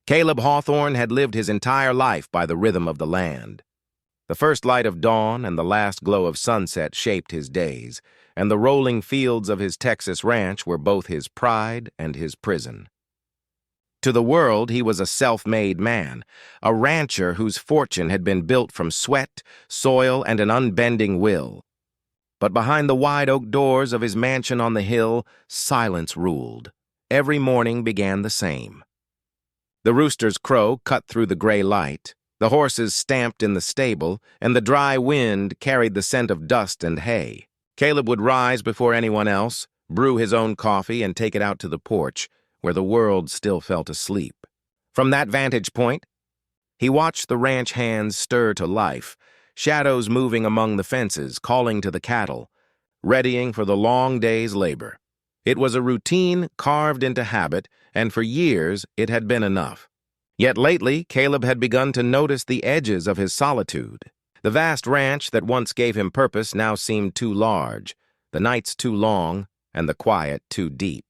Caleb Hawthorne had lived his entire life by the rhythm of the land. The first light of dawn and the last glow of sunset shaped his days, and the rolling fields of his Texas ranch were both his pride and his prison. To the world, he was a self-made man, a rancher whose fortune had been built from sweat, soil, and an unbending will. But behind the wide oak doors of his mansion on the hill, silence ruled. Every morning began the same. The rooster's crow cut through the gray light, the horses stamped in the stable, and the dry wind carried the scent of dust and hay. Caleb would rise before anyone else, brew his own coffee, and take it out to the porch, where the world still felt asleep. From that vantage point, he watched the ranch hands stir to life, shadows moving among the fences, calling to the cattle, readying for the long day's labor. It was a routine carved into habit, and for years it had been enough. Yet lately, Caleb had begun to notice the edges of his solitude. The vast ranch that once gave him purpose now seemed too large, the nights too long, and the quiet too deep.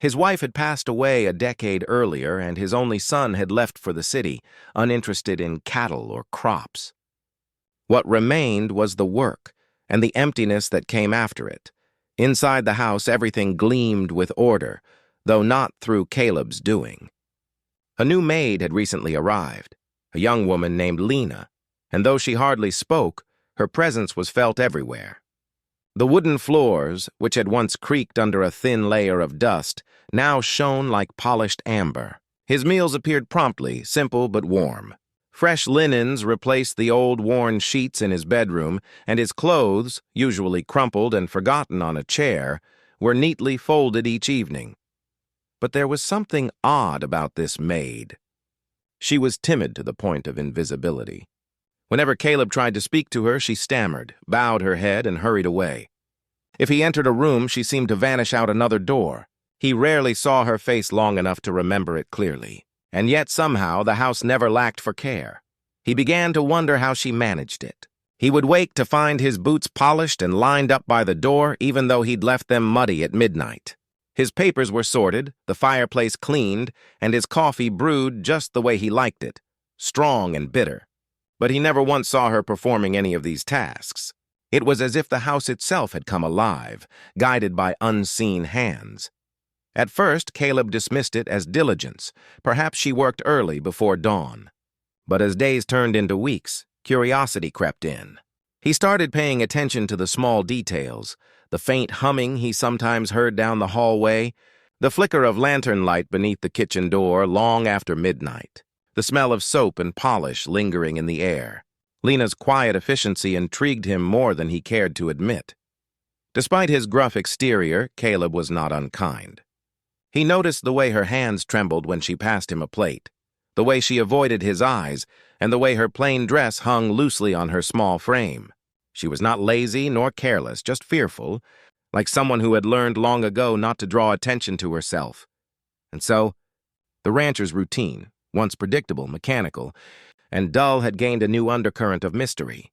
His wife had passed away a decade earlier, and his only son had left for the city, uninterested in cattle or crops. What remained was the work, and the emptiness that came after it. Inside the house, everything gleamed with order, though not through Caleb's doing. A new maid had recently arrived, a young woman named Lena, and though she hardly spoke, her presence was felt everywhere. The wooden floors, which had once creaked under a thin layer of dust, now shone like polished amber. His meals appeared promptly, simple but warm. Fresh linens replaced the old worn sheets in his bedroom, and his clothes, usually crumpled and forgotten on a chair, were neatly folded each evening. But there was something odd about this maid. She was timid to the point of invisibility. Whenever Caleb tried to speak to her, she stammered, bowed her head, and hurried away. If he entered a room, she seemed to vanish out another door. He rarely saw her face long enough to remember it clearly. And yet somehow the house never lacked for care. He began to wonder how she managed it. He would wake to find his boots polished and lined up by the door, even though he'd left them muddy at midnight. His papers were sorted, the fireplace cleaned, and his coffee brewed just the way he liked it, strong and bitter. But he never once saw her performing any of these tasks. It was as if the house itself had come alive, guided by unseen hands. At first, Caleb dismissed it as diligence. Perhaps she worked early before dawn. But as days turned into weeks, curiosity crept in. He started paying attention to the small details, the faint humming he sometimes heard down the hallway, the flicker of lantern light beneath the kitchen door long after midnight, the smell of soap and polish lingering in the air. Lena's quiet efficiency intrigued him more than he cared to admit. Despite his gruff exterior, Caleb was not unkind. He noticed the way her hands trembled when she passed him a plate, the way she avoided his eyes, and the way her plain dress hung loosely on her small frame. She was not lazy nor careless, just fearful, like someone who had learned long ago not to draw attention to herself. And so, the rancher's routine, once predictable, mechanical, and dull, had gained a new undercurrent of mystery.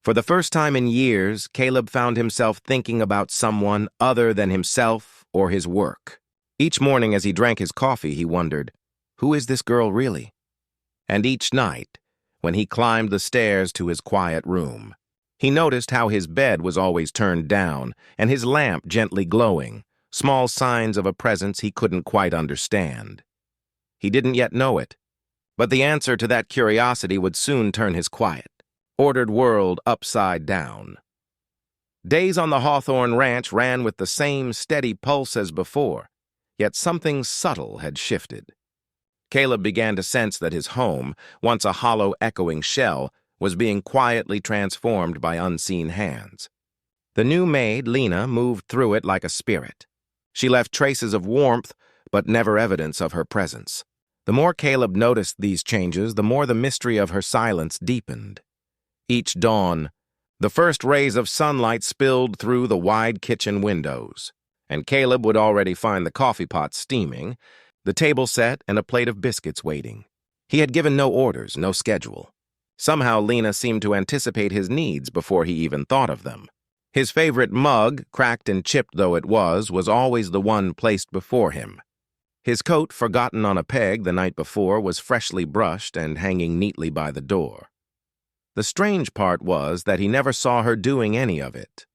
For the first time in years, Caleb found himself thinking about someone other than himself or his work. Each morning as he drank his coffee, he wondered, who is this girl really? And each night, when he climbed the stairs to his quiet room, he noticed how his bed was always turned down and his lamp gently glowing, small signs of a presence he couldn't quite understand. He didn't yet know it, but the answer to that curiosity would soon turn his quiet, ordered world upside down. Days on the Hawthorne Ranch ran with the same steady pulse as before, yet something subtle had shifted. Caleb began to sense that his home, once a hollow, echoing shell, was being quietly transformed by unseen hands. The new maid, Lena, moved through it like a spirit. She left traces of warmth, but never evidence of her presence. The more Caleb noticed these changes, the more the mystery of her silence deepened. Each dawn, the first rays of sunlight spilled through the wide kitchen windows, and Caleb would already find the coffee pot steaming, the table set, and a plate of biscuits waiting. He had given no orders, no schedule. Somehow Lena seemed to anticipate his needs before he even thought of them. His favorite mug, cracked and chipped though it was always the one placed before him. His coat, forgotten on a peg the night before, was freshly brushed and hanging neatly by the door. The strange part was that he never saw her doing any of it.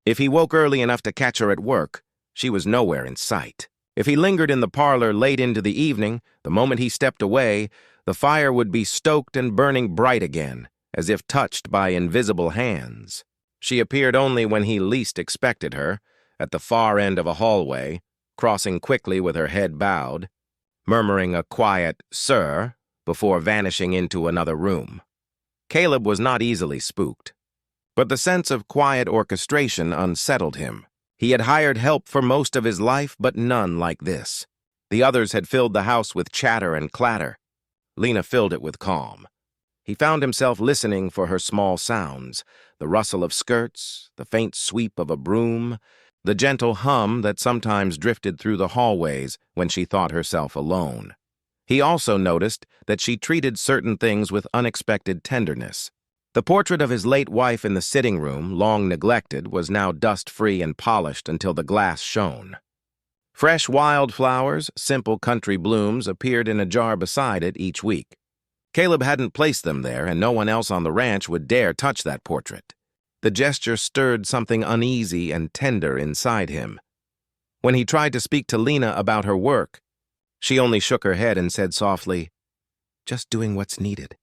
If he woke early enough to catch her at work, she was nowhere in sight. If he lingered in the parlor late into the evening, the moment he stepped away, the fire would be stoked and burning bright again, as if touched by invisible hands. She appeared only when he least expected her, at the far end of a hallway, crossing quickly with her head bowed, murmuring a quiet "sir" before vanishing into another room. Caleb was not easily spooked, but the sense of quiet orchestration unsettled him. He had hired help for most of his life, but none like this. The others had filled the house with chatter and clatter. Lena filled it with calm. He found himself listening for her small sounds, the rustle of skirts, the faint sweep of a broom, the gentle hum that sometimes drifted through the hallways when she thought herself alone. He also noticed that she treated certain things with unexpected tenderness. The portrait of his late wife in the sitting room, long neglected, was now dust-free and polished until the glass shone. Fresh wildflowers, simple country blooms, appeared in a jar beside it each week. Caleb hadn't placed them there, and no one else on the ranch would dare touch that portrait. The gesture stirred something uneasy and tender inside him. When he tried to speak to Lena about her work, she only shook her head and said softly, "Just doing what's needed."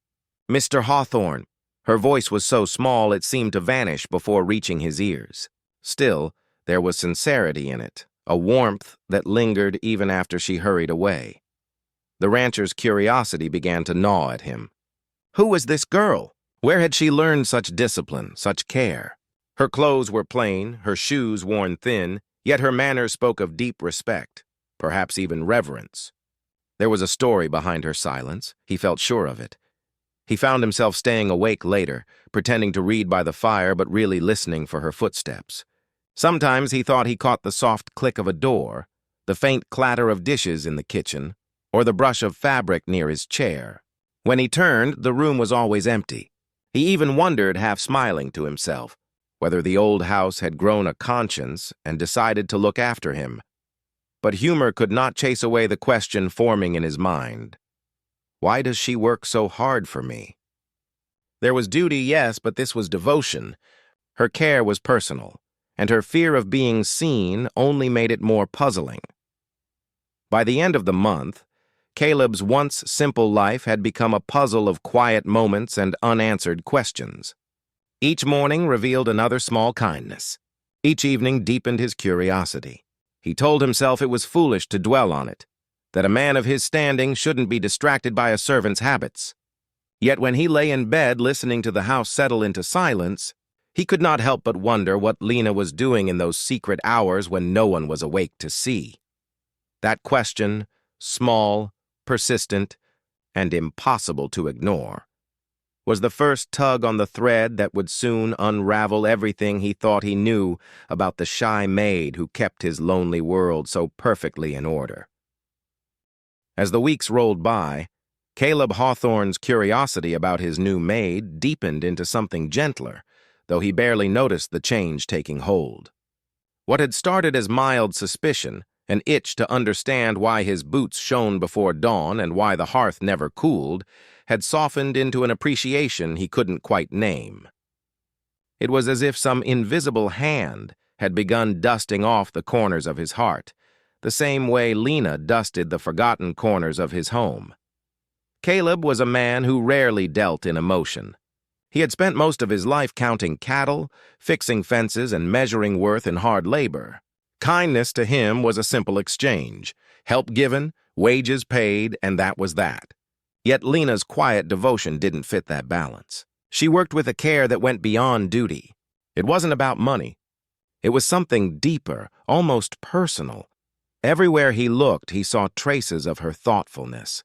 "Mr. Hawthorne." Her voice was so small it seemed to vanish before reaching his ears. Still, there was sincerity in it, a warmth that lingered even after she hurried away. The rancher's curiosity began to gnaw at him. Who was this girl? Where had she learned such discipline, such care? Her clothes were plain, her shoes worn thin, yet her manner spoke of deep respect, perhaps even reverence. There was a story behind her silence, he felt sure of it. He found himself staying awake later, pretending to read by the fire but really listening for her footsteps. Sometimes he thought he caught the soft click of a door, the faint clatter of dishes in the kitchen, or the brush of fabric near his chair. When he turned, the room was always empty. He even wondered, half smiling to himself, whether the old house had grown a conscience and decided to look after him. But humor could not chase away the question forming in his mind. Why does she work so hard for me? There was duty, yes, but this was devotion. Her care was personal, and her fear of being seen only made it more puzzling. By the end of the month, Caleb's once simple life had become a puzzle of quiet moments and unanswered questions. Each morning revealed another small kindness. Each evening deepened his curiosity. He told himself it was foolish to dwell on it, that a man of his standing shouldn't be distracted by a servant's habits. Yet when he lay in bed listening to the house settle into silence, he could not help but wonder what Lena was doing in those secret hours when no one was awake to see. That question, small, persistent, and impossible to ignore, was the first tug on the thread that would soon unravel everything he thought he knew about the shy maid who kept his lonely world so perfectly in order. As the weeks rolled by, Caleb Hawthorne's curiosity about his new maid deepened into something gentler, though he barely noticed the change taking hold. What had started as mild suspicion, an itch to understand why his boots shone before dawn and why the hearth never cooled, had softened into an appreciation he couldn't quite name. It was as if some invisible hand had begun dusting off the corners of his heart, the same way Lena dusted the forgotten corners of his home. Caleb was a man who rarely dealt in emotion. He had spent most of his life counting cattle, fixing fences, and measuring worth in hard labor. Kindness to him was a simple exchange, help given, wages paid, and that was that. Yet Lena's quiet devotion didn't fit that balance. She worked with a care that went beyond duty. It wasn't about money. It was something deeper, almost personal. Everywhere he looked, he saw traces of her thoughtfulness.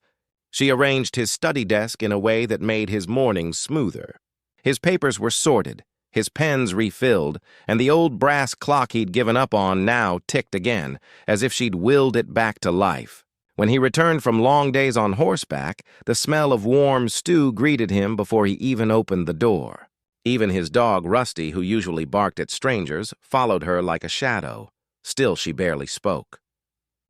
She arranged his study desk in a way that made his mornings smoother. His papers were sorted, his pens refilled, and the old brass clock he'd given up on now ticked again, as if she'd willed it back to life. When he returned from long days on horseback, the smell of warm stew greeted him before he even opened the door. Even his dog, Rusty, who usually barked at strangers, followed her like a shadow. Still, she barely spoke.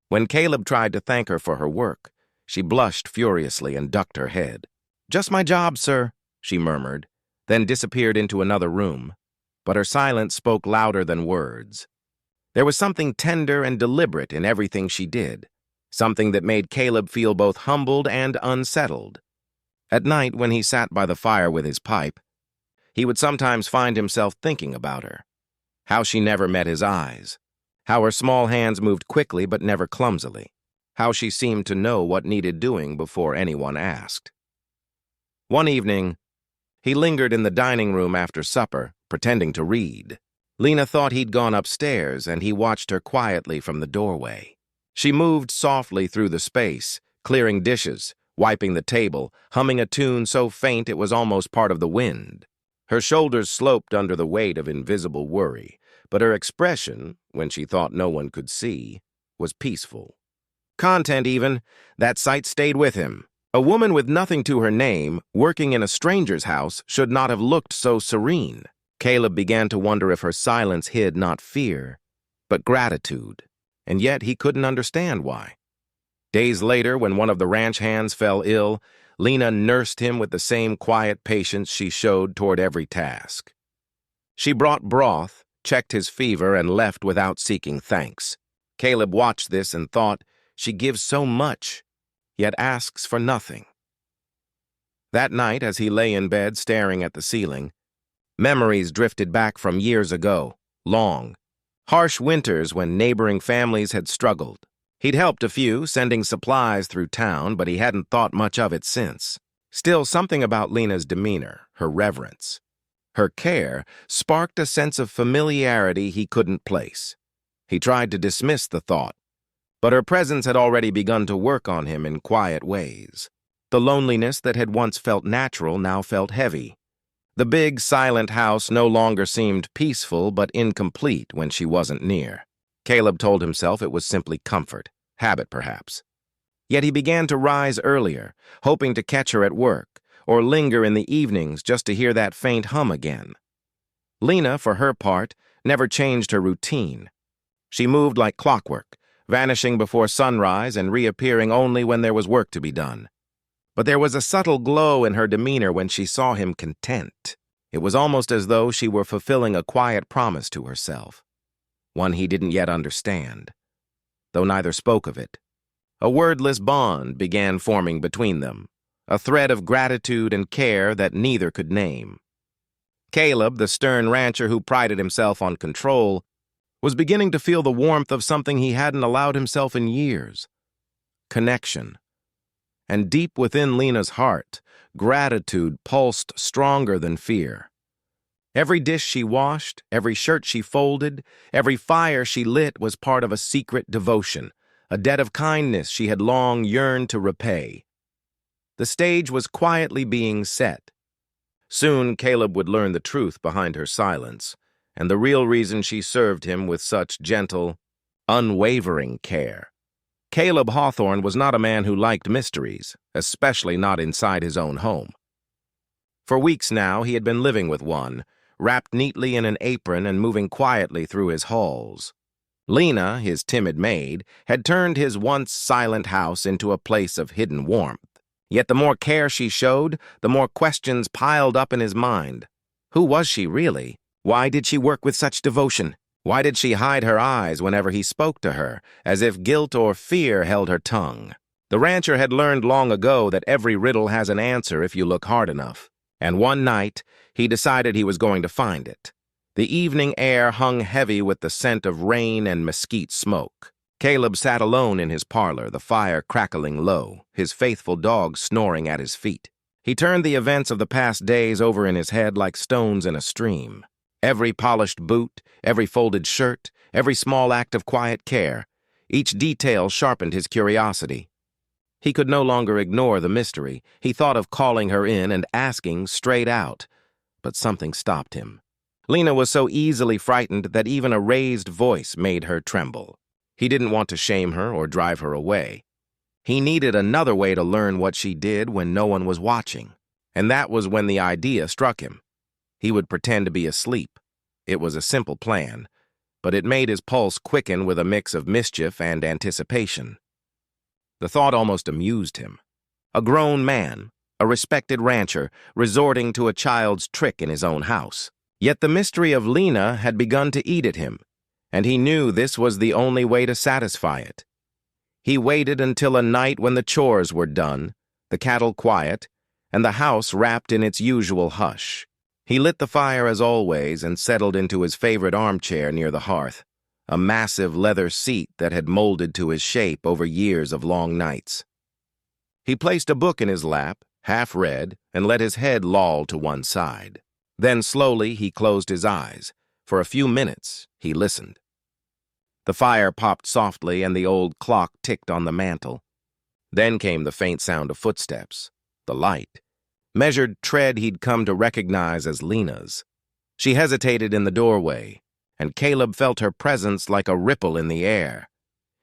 When Caleb tried to thank her for her work, she blushed furiously and ducked her head. "Just my job, sir," she murmured, then disappeared into another room. But her silence spoke louder than words. There was something tender and deliberate in everything she did, something that made Caleb feel both humbled and unsettled. At night, when he sat by the fire with his pipe, he would sometimes find himself thinking about her, how she never met his eyes, how her small hands moved quickly but never clumsily, how she seemed to know what needed doing before anyone asked. One evening, he lingered in the dining room after supper, pretending to read. Lena thought he'd gone upstairs, and he watched her quietly from the doorway. She moved softly through the space, clearing dishes, wiping the table, humming a tune so faint it was almost part of the wind. Her shoulders sloped under the weight of invisible worry, but her expression, when she thought no one could see, was peaceful. Content even, that sight stayed with him. A woman with nothing to her name, working in a stranger's house, should not have looked so serene. Caleb began to wonder if her silence hid not fear, but gratitude, and yet he couldn't understand why. Days later, when one of the ranch hands fell ill, Lena nursed him with the same quiet patience she showed toward every task. She brought broth, checked his fever, and left without seeking thanks. Caleb watched this and thought, she gives so much, yet asks for nothing. That night, as he lay in bed staring at the ceiling, memories drifted back from years ago, long, harsh winters when neighboring families had struggled. He'd helped a few, sending supplies through town, but he hadn't thought much of it since. Still, something about Lena's demeanor, her reverence, her care, sparked a sense of familiarity he couldn't place. He tried to dismiss the thought, but her presence had already begun to work on him in quiet ways. The loneliness that had once felt natural now felt heavy. The big, silent house no longer seemed peaceful but incomplete when she wasn't near. Caleb told himself it was simply comfort, habit perhaps. Yet he began to rise earlier, hoping to catch her at work, or linger in the evenings just to hear that faint hum again. Lena, for her part, never changed her routine. She moved like clockwork, vanishing before sunrise and reappearing only when there was work to be done. But there was a subtle glow in her demeanor when she saw him content. It was almost as though she were fulfilling a quiet promise to herself, one he didn't yet understand, though neither spoke of it. A wordless bond began forming between them, a thread of gratitude and care that neither could name. Caleb, the stern rancher who prided himself on control, was beginning to feel the warmth of something he hadn't allowed himself in years: connection. And deep within Lena's heart, gratitude pulsed stronger than fear. Every dish she washed, every shirt she folded, every fire she lit was part of a secret devotion, a debt of kindness she had long yearned to repay. The stage was quietly being set. Soon Caleb would learn the truth behind her silence, and the real reason she served him with such gentle, unwavering care. Caleb Hawthorne was not a man who liked mysteries, especially not inside his own home. For weeks now, he had been living with one, wrapped neatly in an apron and moving quietly through his halls. Lena, his timid maid, had turned his once silent house into a place of hidden warmth. Yet the more care she showed, the more questions piled up in his mind. Who was she really? Why did she work with such devotion? Why did she hide her eyes whenever he spoke to her, as if guilt or fear held her tongue? The rancher had learned long ago that every riddle has an answer if you look hard enough. And one night, he decided he was going to find it. The evening air hung heavy with the scent of rain and mesquite smoke. Caleb sat alone in his parlor, the fire crackling low, his faithful dog snoring at his feet. He turned the events of the past days over in his head like stones in a stream. Every polished boot, every folded shirt, every small act of quiet care, each detail sharpened his curiosity. He could no longer ignore the mystery. He thought of calling her in and asking straight out, but something stopped him. Lena was so easily frightened that even a raised voice made her tremble. He didn't want to shame her or drive her away. He needed another way to learn what she did when no one was watching, and that was when the idea struck him. He would pretend to be asleep. It was a simple plan, but it made his pulse quicken with a mix of mischief and anticipation. The thought almost amused him. A grown man, a respected rancher, resorting to a child's trick in his own house. Yet the mystery of Lena had begun to eat at him, and he knew this was the only way to satisfy it. He waited until a night when the chores were done, the cattle quiet, and the house wrapped in its usual hush. He lit the fire as always and settled into his favorite armchair near the hearth, a massive leather seat that had molded to his shape over years of long nights. He placed a book in his lap, half read, and let his head loll to one side. Then slowly he closed his eyes. For a few minutes, he listened. The fire popped softly and the old clock ticked on the mantel. Then came the faint sound of footsteps, the light, measured tread he'd come to recognize as Lena's. She hesitated in the doorway, and Caleb felt her presence like a ripple in the air.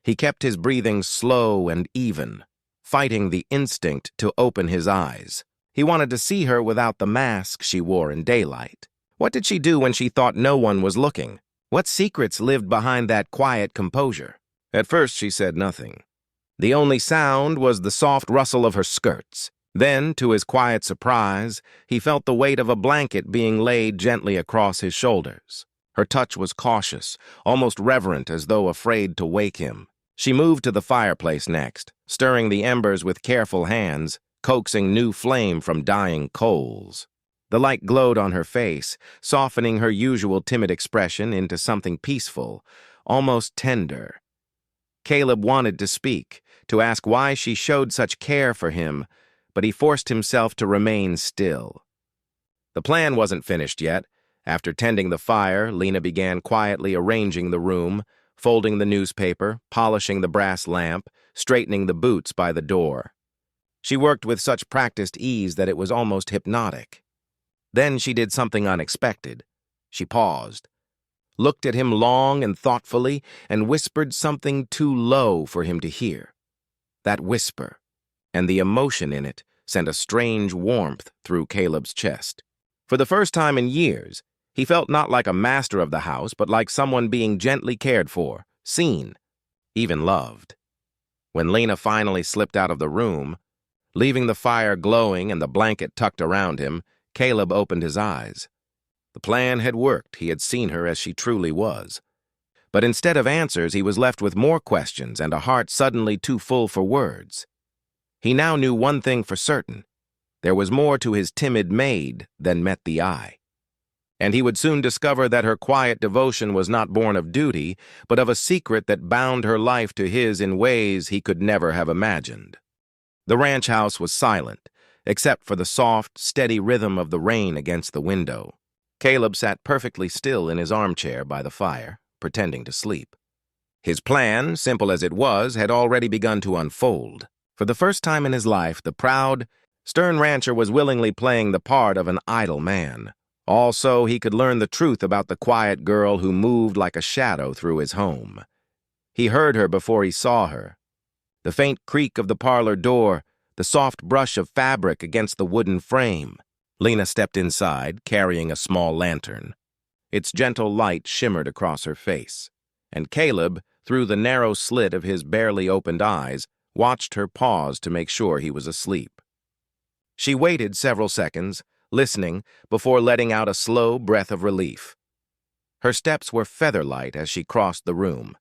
He kept his breathing slow and even, fighting the instinct to open his eyes. He wanted to see her without the mask she wore in daylight. What did she do when she thought no one was looking? What secrets lived behind that quiet composure? At first she said nothing. The only sound was the soft rustle of her skirts. Then, to his quiet surprise, he felt the weight of a blanket being laid gently across his shoulders. Her touch was cautious, almost reverent, as though afraid to wake him. She moved to the fireplace next, stirring the embers with careful hands, coaxing new flame from dying coals. The light glowed on her face, softening her usual timid expression into something peaceful, almost tender. Caleb wanted to speak, to ask why she showed such care for him, but he forced himself to remain still. The plan wasn't finished yet. After tending the fire, Lena began quietly arranging the room, folding the newspaper, polishing the brass lamp, straightening the boots by the door. She worked with such practiced ease that it was almost hypnotic. Then she did something unexpected. She paused, looked at him long and thoughtfully, and whispered something too low for him to hear. That whisper, and the emotion in it, sent a strange warmth through Caleb's chest. For the first time in years, he felt not like a master of the house, but like someone being gently cared for, seen, even loved. When Lena finally slipped out of the room, leaving the fire glowing and the blanket tucked around him, Caleb opened his eyes. The plan had worked. He had seen her as she truly was. But instead of answers, he was left with more questions and a heart suddenly too full for words. He now knew one thing for certain. There was more to his timid maid than met the eye. And he would soon discover that her quiet devotion was not born of duty, but of a secret that bound her life to his in ways he could never have imagined. The ranch house was silent, except for the soft, steady rhythm of the rain against the window. Caleb sat perfectly still in his armchair by the fire, pretending to sleep. His plan, simple as it was, had already begun to unfold. For the first time in his life, the proud, stern rancher was willingly playing the part of an idle man. Also, he could learn the truth about the quiet girl who moved like a shadow through his home. He heard her before he saw her. The faint creak of the parlor door, the soft brush of fabric against the wooden frame. Lena stepped inside, carrying a small lantern. Its gentle light shimmered across her face, and Caleb, through the narrow slit of his barely opened eyes, watched her pause to make sure he was asleep. She waited several seconds, listening, before letting out a slow breath of relief. Her steps were feather-light as she crossed the room.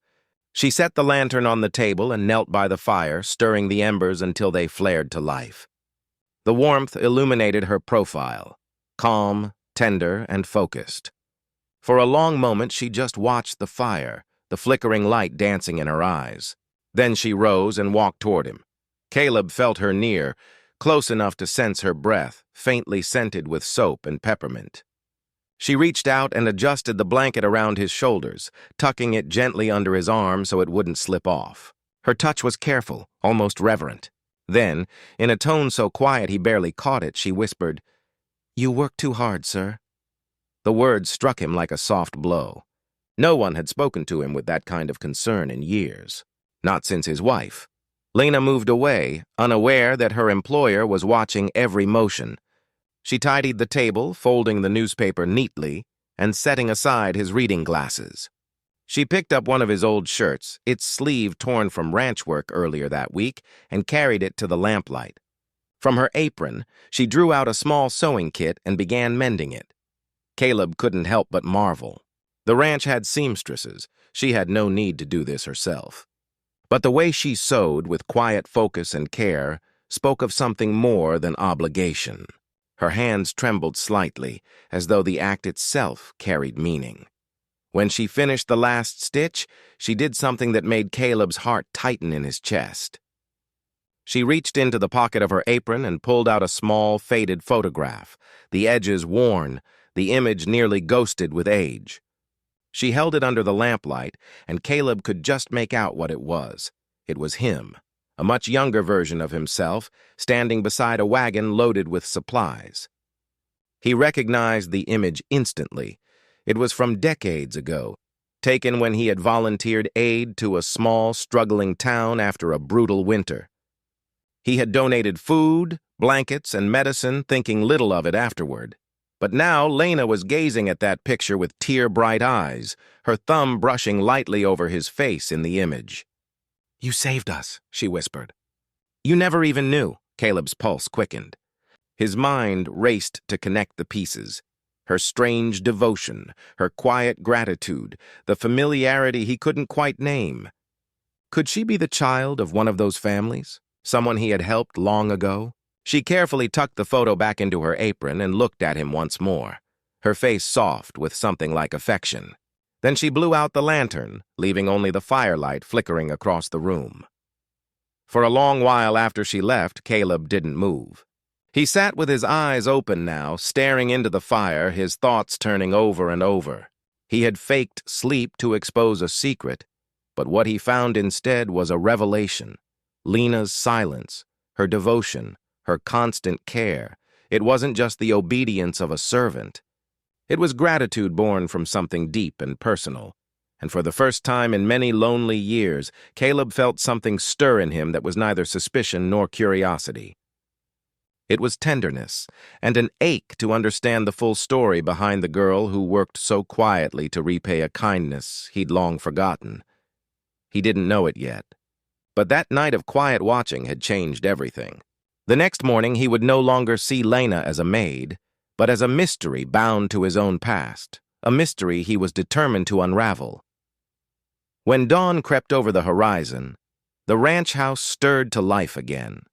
She set the lantern on the table and knelt by the fire, stirring the embers until they flared to life. The warmth illuminated her profile, calm, tender, and focused. For a long moment she just watched the fire, the flickering light dancing in her eyes. Then she rose and walked toward him. Caleb felt her near, close enough to sense her breath, faintly scented with soap and peppermint. She reached out and adjusted the blanket around his shoulders, tucking it gently under his arm so it wouldn't slip off. Her touch was careful, almost reverent. Then, in a tone so quiet he barely caught it, she whispered, "You work too hard, sir." The words struck him like a soft blow. No one had spoken to him with that kind of concern in years. Not since his wife. Lena moved away, unaware that her employer was watching every motion. She tidied the table, folding the newspaper neatly, and setting aside his reading glasses. She picked up one of his old shirts, its sleeve torn from ranch work earlier that week, and carried it to the lamplight. From her apron, she drew out a small sewing kit and began mending it. Caleb couldn't help but marvel. The ranch had seamstresses. She had no need to do this herself. But the way she sewed with quiet focus and care spoke of something more than obligation. Her hands trembled slightly, as though the act itself carried meaning. When she finished the last stitch, she did something that made Caleb's heart tighten in his chest. She reached into the pocket of her apron and pulled out a small, faded photograph, the edges worn, the image nearly ghosted with age. She held it under the lamplight, and Caleb could just make out what it was. It was him, a much younger version of himself, standing beside a wagon loaded with supplies. He recognized the image instantly. It was from decades ago, taken when he had volunteered aid to a small, struggling town after a brutal winter. He had donated food, blankets, and medicine, thinking little of it afterward. But now Lena was gazing at that picture with tear-bright eyes, her thumb brushing lightly over his face in the image. "You saved us," she whispered. "You never even knew." Caleb's pulse quickened. His mind raced to connect the pieces. Her strange devotion, her quiet gratitude, the familiarity he couldn't quite name. Could she be the child of one of those families? Someone he had helped long ago? She carefully tucked the photo back into her apron and looked at him once more, her face soft with something like affection. Then she blew out the lantern, leaving only the firelight flickering across the room. For a long while after she left, Caleb didn't move. He sat with his eyes open now, staring into the fire, his thoughts turning over and over. He had faked sleep to expose a secret, but what he found instead was a revelation. Lena's silence, her devotion, her constant care. It wasn't just the obedience of a servant. It was gratitude born from something deep and personal. And for the first time in many lonely years, Caleb felt something stir in him that was neither suspicion nor curiosity. It was tenderness, and an ache to understand the full story behind the girl who worked so quietly to repay a kindness he'd long forgotten. He didn't know it yet. But that night of quiet watching had changed everything. The next morning, he would no longer see Lena as a maid, but as a mystery bound to his own past, a mystery he was determined to unravel. When dawn crept over the horizon, the ranch house stirred to life again.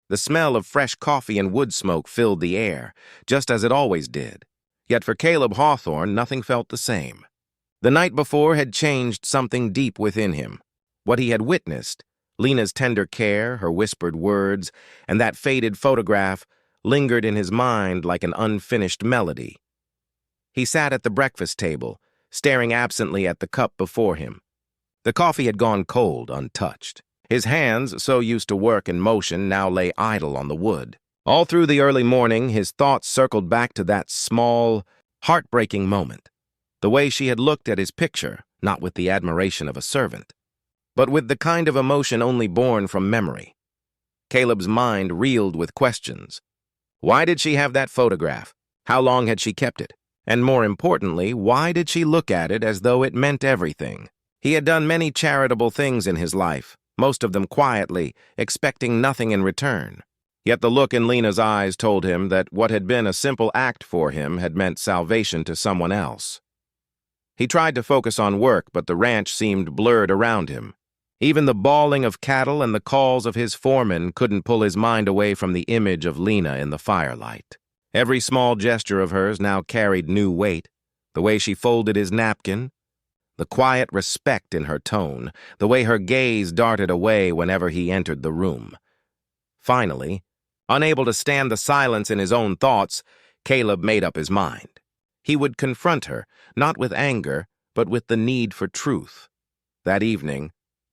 The smell of fresh coffee and wood smoke filled the air, just as it always did. Yet for Caleb Hawthorne, nothing felt the same. The night before had changed something deep within him. What he had witnessed, Lena's tender care, her whispered words, and that faded photograph lingered in his mind like an unfinished melody. He sat at the breakfast table, staring absently at the cup before him. The coffee had gone cold, untouched. His hands, so used to work and motion, now lay idle on the wood. All through the early morning, his thoughts circled back to that small, heartbreaking moment. The way she had looked at his picture, not with the admiration of a servant, but with the kind of emotion only born from memory. Caleb's mind reeled with questions. Why did she have that photograph? How long had she kept it? And more importantly, why did she look at it as though it meant everything? He had done many charitable things in his life, most of them quietly, expecting nothing in return. Yet the look in Lena's eyes told him that what had been a simple act for him had meant salvation to someone else. He tried to focus on work, but the ranch seemed blurred around him. Even the bawling of cattle and the calls of his foreman couldn't pull his mind away from the image of Lena in the firelight. Every small gesture of hers now carried new weight. The way she folded his napkin, the quiet respect in her tone, the way her gaze darted away whenever he entered the room. Finally, unable to stand the silence in his own thoughts, Caleb made up his mind. He would confront her, not with anger, but with the need for truth. That evening,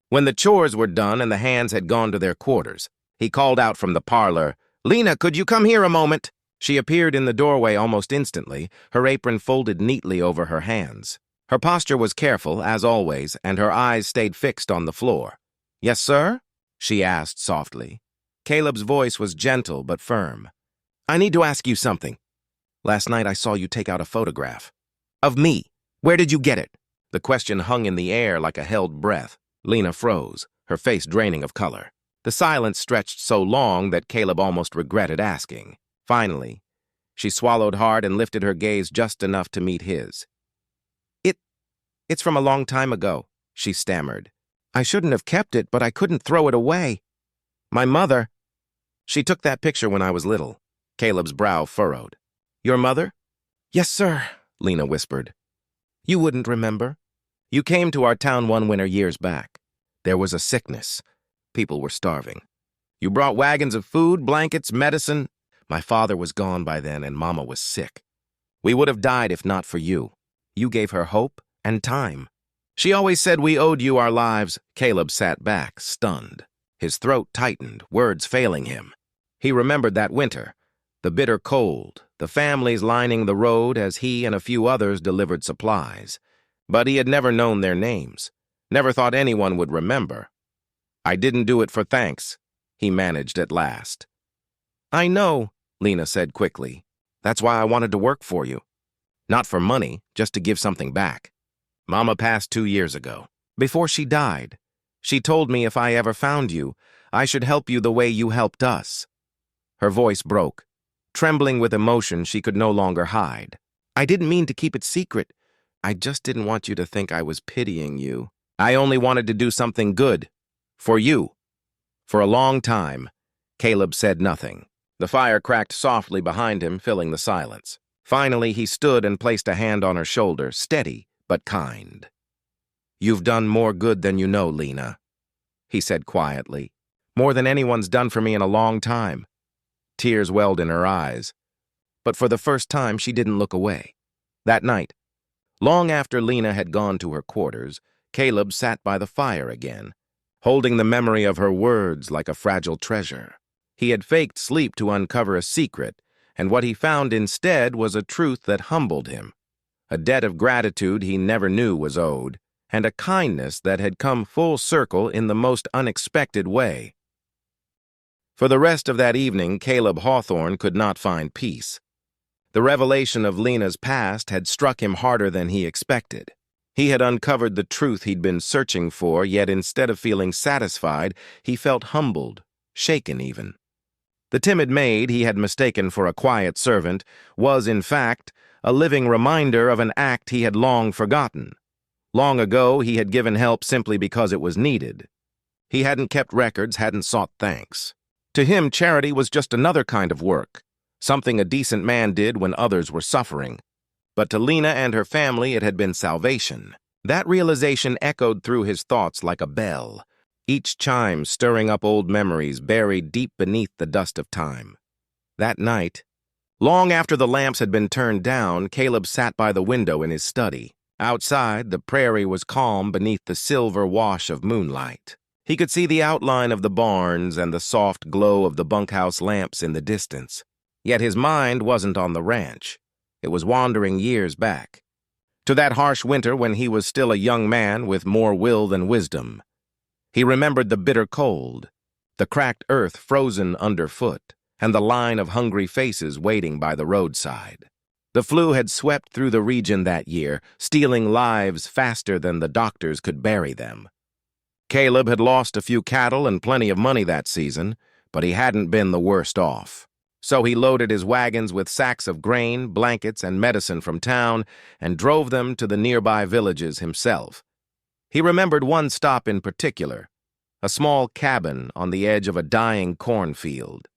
when the chores were done and the hands had gone to their quarters, he called out from the parlor, "Lena, could you come here a moment?" She appeared in the doorway almost instantly, her apron folded neatly over her hands. Her posture was careful, as always, and her eyes stayed fixed on the floor. "Yes, sir?" she asked softly. Caleb's voice was gentle but firm. "I need to ask you something. Last night I saw you take out a photograph. Of me. Where did you get it?" The question hung in the air like a held breath. Lena froze, her face draining of color. The silence stretched so long that Caleb almost regretted asking. Finally, she swallowed hard and lifted her gaze just enough to meet his. It's from a long time ago, she stammered. I shouldn't have kept it, but I couldn't throw it away. My mother. She took that picture when I was little. Caleb's brow furrowed. Your mother? Yes, sir, Lena whispered. You wouldn't remember. You came to our town one winter years back. There was a sickness. People were starving. You brought wagons of food, blankets, medicine. My father was gone by then, and Mama was sick. We would have died if not for you. You gave her hope and time. She always said we owed you our lives. Caleb sat back, stunned. His throat tightened, words failing him. He remembered that winter, the bitter cold, the families lining the road as he and a few others delivered supplies. But he had never known their names, never thought anyone would remember. I didn't do it for thanks, he managed at last. I know, Lena said quickly. That's why I wanted to work for you. Not for money, just to give something back. Mama passed 2 years ago. Before she died, she told me if I ever found you, I should help you the way you helped us. Her voice broke. Trembling with emotion she could no longer hide. I didn't mean to keep it secret. I just didn't want you to think I was pitying you. I only wanted to do something good. For you. For a long time, Caleb said nothing. The fire cracked softly behind him, filling the silence. Finally, he stood and placed a hand on her shoulder, steady but kind. You've done more good than you know, Lena, he said quietly. More than anyone's done for me in a long time. Tears welled in her eyes. But for the first time, she didn't look away. That night, long after Lena had gone to her quarters, Caleb sat by the fire again, holding the memory of her words like a fragile treasure. He had faked sleep to uncover a secret, and what he found instead was a truth that humbled him. A debt of gratitude he never knew was owed, and a kindness that had come full circle in the most unexpected way. For the rest of that evening, Caleb Hawthorne could not find peace. The revelation of Lena's past had struck him harder than he expected. He had uncovered the truth he'd been searching for, yet instead of feeling satisfied, he felt humbled, shaken even. The timid maid he had mistaken for a quiet servant was, in fact, a living reminder of an act he had long forgotten. Long ago, he had given help simply because it was needed. He hadn't kept records, hadn't sought thanks. To him, charity was just another kind of work, something a decent man did when others were suffering. But to Lena and her family, it had been salvation. That realization echoed through his thoughts like a bell, each chime stirring up old memories buried deep beneath the dust of time. That night, long after the lamps had been turned down, Caleb sat by the window in his study. Outside, the prairie was calm beneath the silver wash of moonlight. He could see the outline of the barns and the soft glow of the bunkhouse lamps in the distance. Yet his mind wasn't on the ranch. It was wandering years back, to that harsh winter when he was still a young man with more will than wisdom. He remembered the bitter cold, the cracked earth frozen underfoot, and the line of hungry faces waiting by the roadside. The flu had swept through the region that year, stealing lives faster than the doctors could bury them. Caleb had lost a few cattle and plenty of money that season, but he hadn't been the worst off. So he loaded his wagons with sacks of grain, blankets, and medicine from town and drove them to the nearby villages himself. He remembered one stop in particular, a small cabin on the edge of a dying cornfield.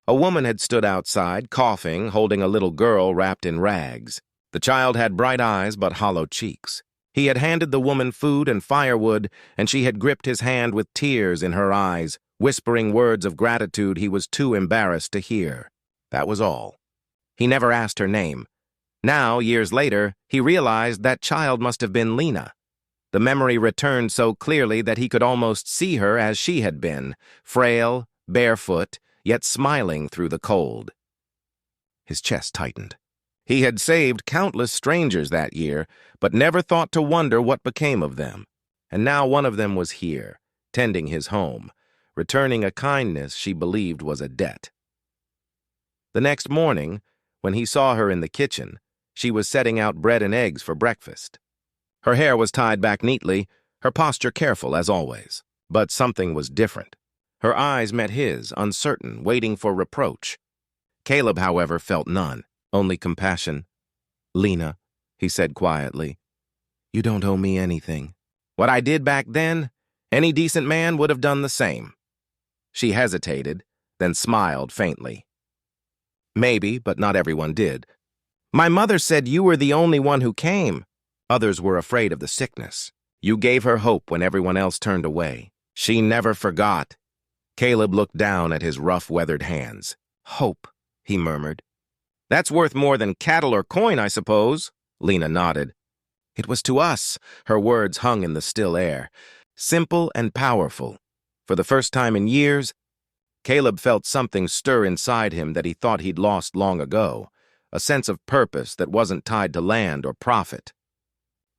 A woman had stood outside, coughing, holding a little girl wrapped in rags. The child had bright eyes but hollow cheeks. He had handed the woman food and firewood, and she had gripped his hand with tears in her eyes, whispering words of gratitude he was too embarrassed to hear. That was all. He never asked her name. Now, years later, he realized that child must have been Lena. The memory returned so clearly that he could almost see her as she had been, frail, barefoot, yet smiling through the cold. His chest tightened. He had saved countless strangers that year, but never thought to wonder what became of them. And now one of them was here, tending his home, returning a kindness she believed was a debt. The next morning, when he saw her in the kitchen, she was setting out bread and eggs for breakfast. Her hair was tied back neatly, her posture careful as always. But something was different. Her eyes met his, uncertain, waiting for reproach. Caleb, however, felt none, only compassion. "Lena," he said quietly, "you don't owe me anything. What I did back then, any decent man would have done the same." She hesitated, then smiled faintly. "Maybe, but not everyone did. My mother said you were the only one who came. Others were afraid of the sickness. You gave her hope when everyone else turned away. She never forgot." Caleb looked down at his rough, weathered hands. "Hope," he murmured. "That's worth more than cattle or coin, I suppose." Lena nodded. "It was to us." Her words hung in the still air. Simple and powerful. For the first time in years, Caleb felt something stir inside him that he thought he'd lost long ago, a sense of purpose that wasn't tied to land or profit.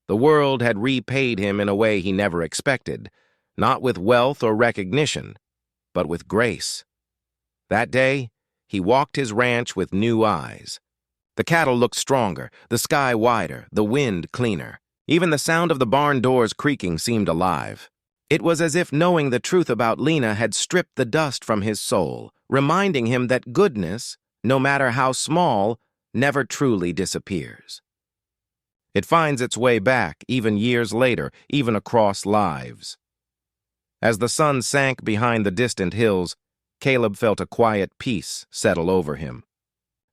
The world had repaid him in a way he never expected, not with wealth or recognition, but with grace. That day, he walked his ranch with new eyes. The cattle looked stronger, the sky wider, the wind cleaner. Even the sound of the barn doors creaking seemed alive. It was as if knowing the truth about Lena had stripped the dust from his soul, reminding him that goodness, no matter how small, never truly disappears. It finds its way back, even years later, even across lives. As the sun sank behind the distant hills, Caleb felt a quiet peace settle over him.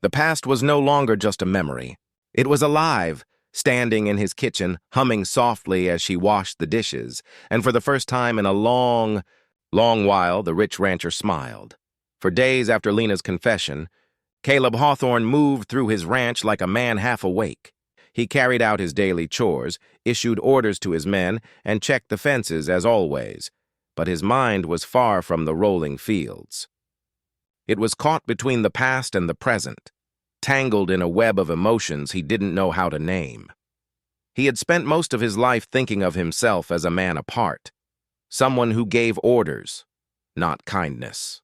The past was no longer just a memory. It was alive, standing in his kitchen, humming softly as she washed the dishes, and for the first time in a long while, the rich rancher smiled. For days after Lena's confession, Caleb Hawthorne moved through his ranch like a man half awake. He carried out his daily chores, issued orders to his men, and checked the fences as always. But his mind was far from the rolling fields. It was caught between the past and the present, tangled in a web of emotions he didn't know how to name. He had spent most of his life thinking of himself as a man apart, someone who gave orders, not kindness.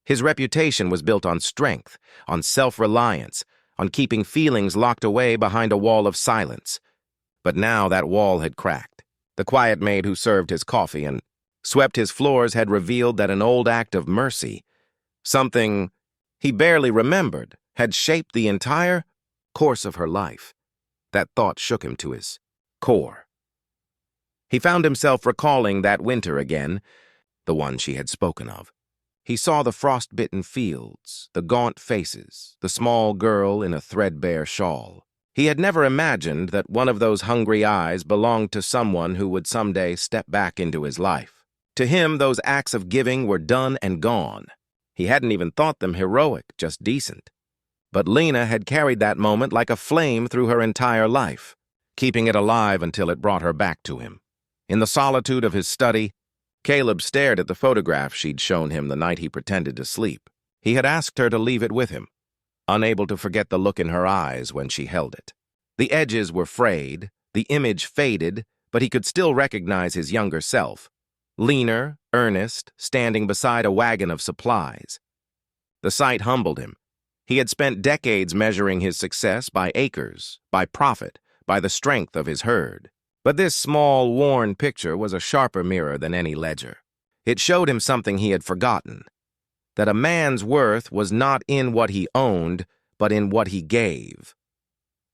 His reputation was built on strength, on self-reliance, on keeping feelings locked away behind a wall of silence. But now that wall had cracked. The quiet maid who served his coffee and swept his floors had revealed that an old act of mercy, something he barely remembered, had shaped the entire course of her life. That thought shook him to his core. He found himself recalling that winter again, the one she had spoken of. He saw the frost-bitten fields, the gaunt faces, the small girl in a threadbare shawl. He had never imagined that one of those hungry eyes belonged to someone who would someday step back into his life. To him, those acts of giving were done and gone. He hadn't even thought them heroic, just decent. But Lena had carried that moment like a flame through her entire life, keeping it alive until it brought her back to him. In the solitude of his study, Caleb stared at the photograph she'd shown him the night he pretended to sleep. He had asked her to leave it with him, unable to forget the look in her eyes when she held it. The edges were frayed, the image faded, but he could still recognize his younger self, leaner, earnest, standing beside a wagon of supplies. The sight humbled him. He had spent decades measuring his success by acres, by profit, by the strength of his herd. But this small, worn picture was a sharper mirror than any ledger. It showed him something he had forgotten, that a man's worth was not in what he owned, but in what he gave.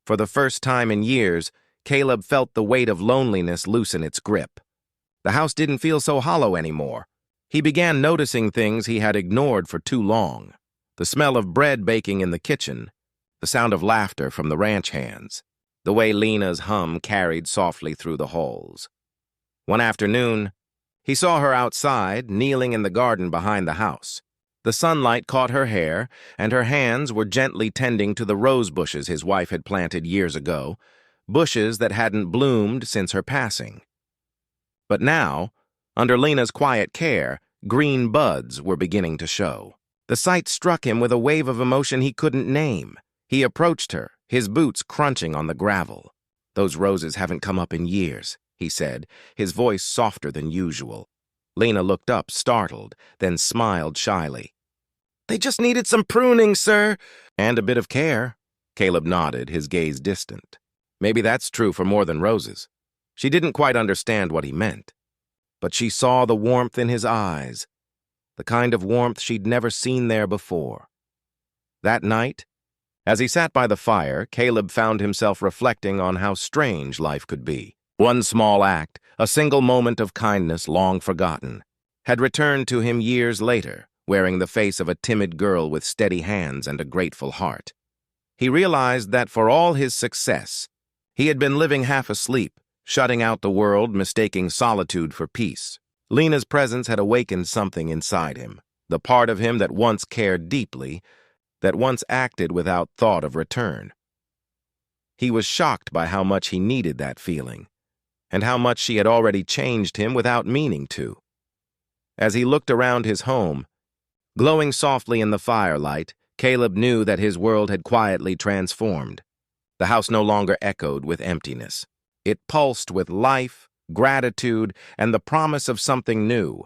For the first time in years, Caleb felt the weight of loneliness loosen its grip. The house didn't feel so hollow anymore. He began noticing things he had ignored for too long. The smell of bread baking in the kitchen, the sound of laughter from the ranch hands, the way Lena's hum carried softly through the halls. One afternoon, he saw her outside, kneeling in the garden behind the house. The sunlight caught her hair, and her hands were gently tending to the rose bushes his wife had planted years ago, bushes that hadn't bloomed since her passing. But now, under Lena's quiet care, green buds were beginning to show. The sight struck him with a wave of emotion he couldn't name. He approached her, his boots crunching on the gravel. "Those roses haven't come up in years," he said, his voice softer than usual. Lena looked up, startled, then smiled shyly. "They just needed some pruning, sir." "And a bit of care." Caleb nodded, his gaze distant. "Maybe that's true for more than roses." She didn't quite understand what he meant, but she saw the warmth in his eyes, the kind of warmth she'd never seen there before. That night, as he sat by the fire, Caleb found himself reflecting on how strange life could be. One small act, a single moment of kindness long forgotten, had returned to him years later, wearing the face of a timid girl with steady hands and a grateful heart. He realized that for all his success, he had been living half asleep, shutting out the world, mistaking solitude for peace. Lena's presence had awakened something inside him, the part of him that once cared deeply, that once acted without thought of return. He was shocked by how much he needed that feeling, and how much she had already changed him without meaning to. As he looked around his home, glowing softly in the firelight, Caleb knew that his world had quietly transformed. The house no longer echoed with emptiness. It pulsed with life, gratitude, and the promise of something new.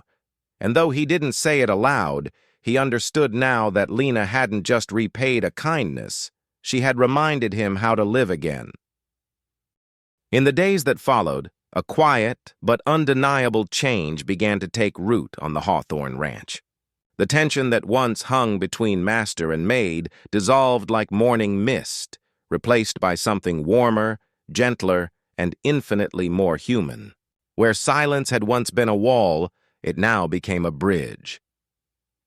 And though he didn't say it aloud, he understood now that Lena hadn't just repaid a kindness, she had reminded him how to live again. In the days that followed, a quiet but undeniable change began to take root on the Hawthorne Ranch. The tension that once hung between master and maid dissolved like morning mist, replaced by something warmer, gentler, and infinitely more human. Where silence had once been a wall, it now became a bridge.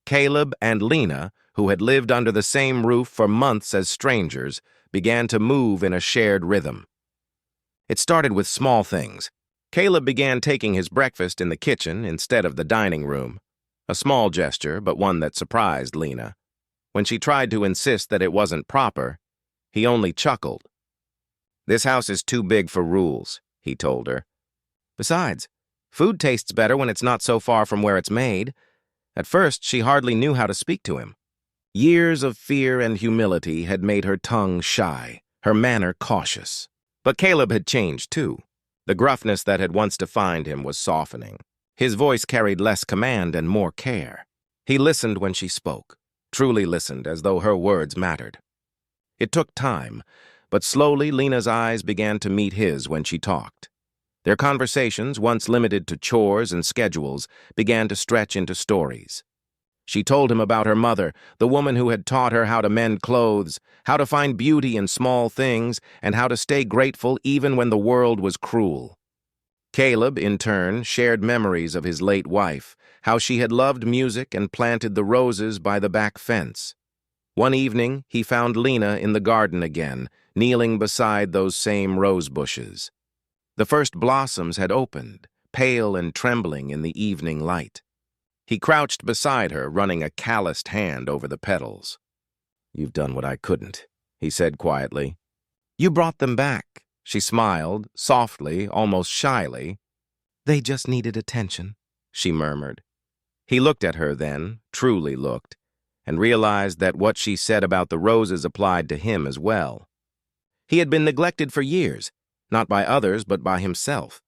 Caleb and Lena, who had lived under the same roof for months as strangers, began to move in a shared rhythm. It started with small things. Caleb began taking his breakfast in the kitchen instead of the dining room, a small gesture, but one that surprised Lena. When she tried to insist that it wasn't proper, he only chuckled. "This house is too big for rules," he told her. "Besides, food tastes better when it's not so far from where it's made." At first, she hardly knew how to speak to him. Years of fear and humility had made her tongue shy, her manner cautious. But Caleb had changed, too. The gruffness that had once defined him was softening. His voice carried less command and more care. He listened when she spoke, truly listened as though her words mattered. It took time, but slowly Lena's eyes began to meet his when she talked. Their conversations, once limited to chores and schedules, began to stretch into stories. She told him about her mother, the woman who had taught her how to mend clothes, how to find beauty in small things, and how to stay grateful even when the world was cruel. Caleb, in turn, shared memories of his late wife, how she had loved music and planted the roses by the back fence. One evening, he found Lena in the garden again, kneeling beside those same rose bushes. The first blossoms had opened, pale and trembling in the evening light. He crouched beside her, running a calloused hand over the petals. "You've done what I couldn't," he said quietly. "You brought them back." She smiled, softly, almost shyly. "They just needed attention," she murmured. He looked at her then, truly looked, and realized that what she said about the roses applied to him as well. He had been neglected for years, not by others but by himself.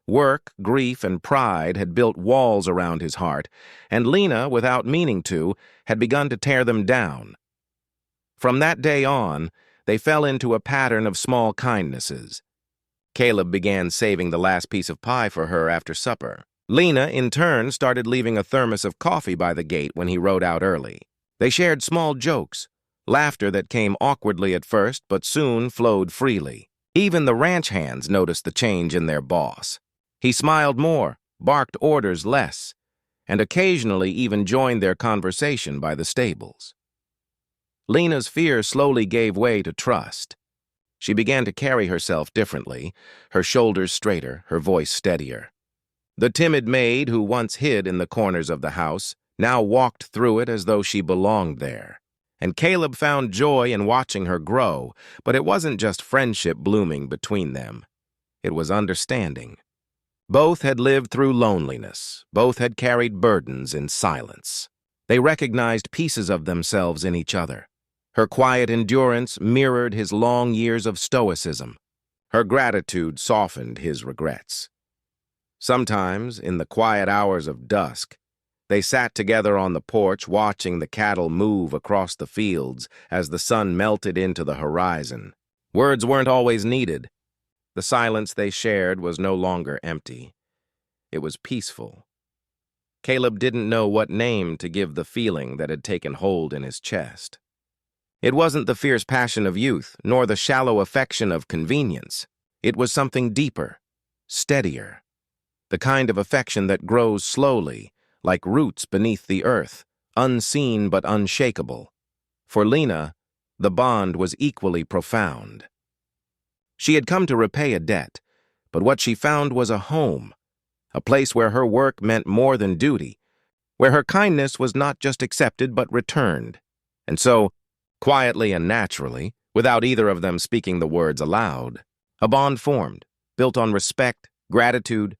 Work, grief, and pride had built walls around his heart, and Lena, without meaning to, had begun to tear them down. From that day on, they fell into a pattern of small kindnesses. Caleb began saving the last piece of pie for her after supper. Lena, in turn, started leaving a thermos of coffee by the gate when he rode out early. They shared small jokes, laughter that came awkwardly at first but soon flowed freely. Even the ranch hands noticed the change in their boss. He smiled more, barked orders less, and occasionally even joined their conversation by the stables. Lena's fear slowly gave way to trust. She began to carry herself differently, her shoulders straighter, her voice steadier. The timid maid who once hid in the corners of the house now walked through it as though she belonged there. And Caleb found joy in watching her grow, but it wasn't just friendship blooming between them. It was understanding. Both had lived through loneliness. Both had carried burdens in silence. They recognized pieces of themselves in each other. Her quiet endurance mirrored his long years of stoicism. Her gratitude softened his regrets. Sometimes, in the quiet hours of dusk, they sat together on the porch watching the cattle move across the fields as the sun melted into the horizon. Words weren't always needed. The silence they shared was no longer empty. It was peaceful. Caleb didn't know what name to give the feeling that had taken hold in his chest. It wasn't the fierce passion of youth, nor the shallow affection of convenience. It was something deeper, steadier, the kind of affection that grows slowly, like roots beneath the earth, unseen but unshakable. For Lena, the bond was equally profound. She had come to repay a debt, but what she found was a home, a place where her work meant more than duty, where her kindness was not just accepted but returned. And so, quietly and naturally, without either of them speaking the words aloud, a bond formed, built on respect, gratitude,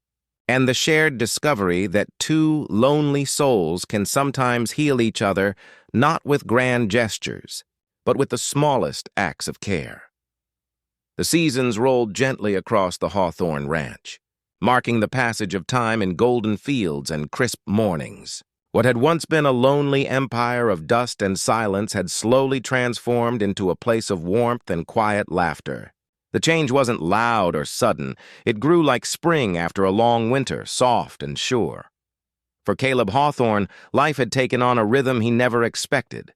and the shared discovery that two lonely souls can sometimes heal each other not with grand gestures, but with the smallest acts of care. The seasons rolled gently across the Hawthorne Ranch, marking the passage of time in golden fields and crisp mornings. What had once been a lonely empire of dust and silence had slowly transformed into a place of warmth and quiet laughter. The change wasn't loud or sudden. It grew like spring after a long winter, soft and sure. For Caleb Hawthorne, life had taken on a rhythm he never expected.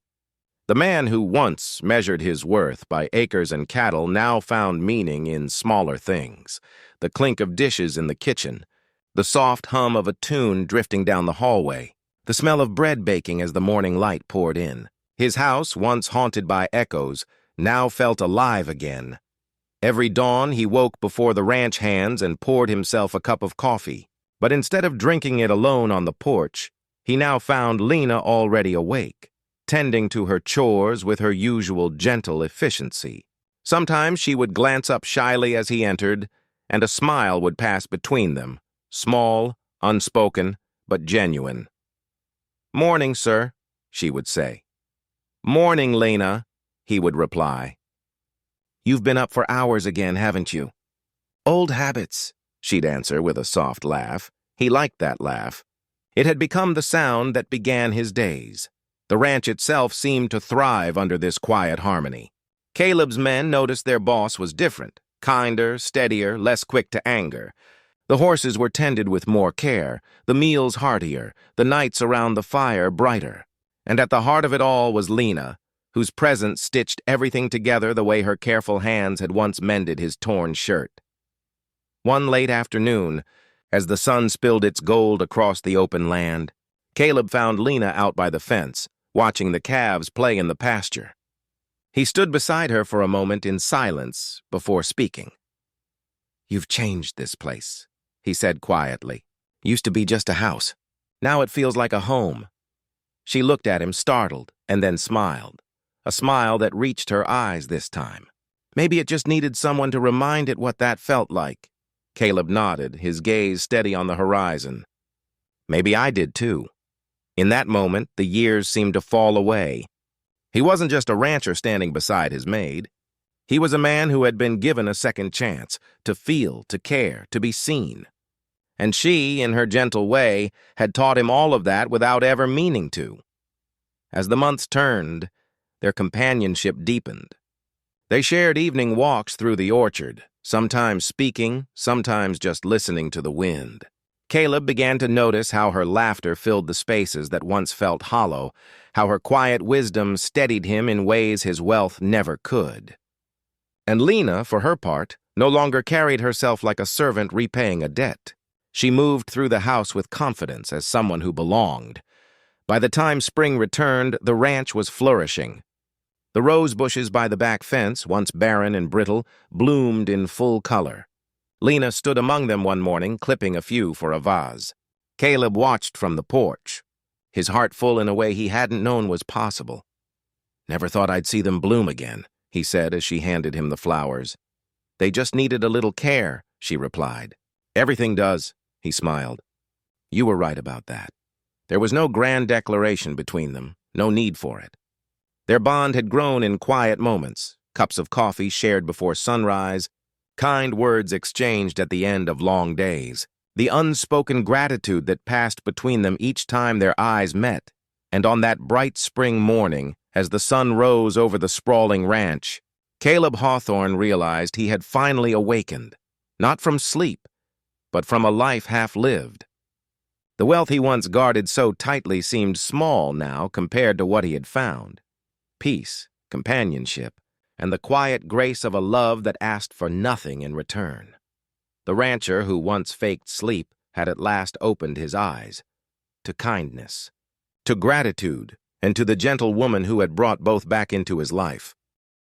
The man who once measured his worth by acres and cattle now found meaning in smaller things. The clink of dishes in the kitchen, the soft hum of a tune drifting down the hallway, the smell of bread baking as the morning light poured in. His house, once haunted by echoes, now felt alive again. Every dawn he woke before the ranch hands and poured himself a cup of coffee. But instead of drinking it alone on the porch, he now found Lena already awake, tending to her chores with her usual gentle efficiency. Sometimes she would glance up shyly as he entered, and a smile would pass between them, small, unspoken, but genuine. "Morning, sir," she would say. "Morning, Lena," he would reply. "You've been up for hours again, haven't you?" "Old habits," she'd answer with a soft laugh. He liked that laugh. It had become the sound that began his days. The ranch itself seemed to thrive under this quiet harmony. Caleb's men noticed their boss was different, kinder, steadier, less quick to anger. The horses were tended with more care, the meals heartier, the nights around the fire brighter. And at the heart of it all was Lena, whose presence stitched everything together the way her careful hands had once mended his torn shirt. One late afternoon, as the sun spilled its gold across the open land, Caleb found Lena out by the fence, watching the calves play in the pasture. He stood beside her for a moment in silence before speaking. "You've changed this place," he said quietly. "Used to be just a house. Now it feels like a home." She looked at him, startled, and then smiled. A smile that reached her eyes this time. Maybe it just needed someone to remind it what that felt like. Caleb nodded, his gaze steady on the horizon. Maybe I did too. In that moment, the years seemed to fall away. He wasn't just a rancher standing beside his maid. He was a man who had been given a second chance, to feel, to care, to be seen. And she, in her gentle way, had taught him all of that without ever meaning to. As the months turned, their companionship deepened. They shared evening walks through the orchard, sometimes speaking, sometimes just listening to the wind. Caleb began to notice how her laughter filled the spaces that once felt hollow, how her quiet wisdom steadied him in ways his wealth never could. And Lena, for her part, no longer carried herself like a servant repaying a debt. She moved through the house with confidence as someone who belonged. By the time spring returned, the ranch was flourishing. The rose bushes by the back fence, once barren and brittle, bloomed in full color. Lena stood among them one morning, clipping a few for a vase. Caleb watched from the porch, his heart full in a way he hadn't known was possible. "Never thought I'd see them bloom again," he said as she handed him the flowers. "They just needed a little care," she replied. "Everything does," he smiled. "You were right about that." There was no grand declaration between them, no need for it. Their bond had grown in quiet moments, cups of coffee shared before sunrise, kind words exchanged at the end of long days, the unspoken gratitude that passed between them each time their eyes met. And on that bright spring morning, as the sun rose over the sprawling ranch, Caleb Hawthorne realized he had finally awakened. not from sleep, but from a life half-lived. The wealth he once guarded so tightly seemed small now compared to what he had found. Peace, companionship, and the quiet grace of a love that asked for nothing in return. The rancher who once faked sleep had at last opened his eyes to kindness, to gratitude, and to the gentle woman who had brought both back into his life.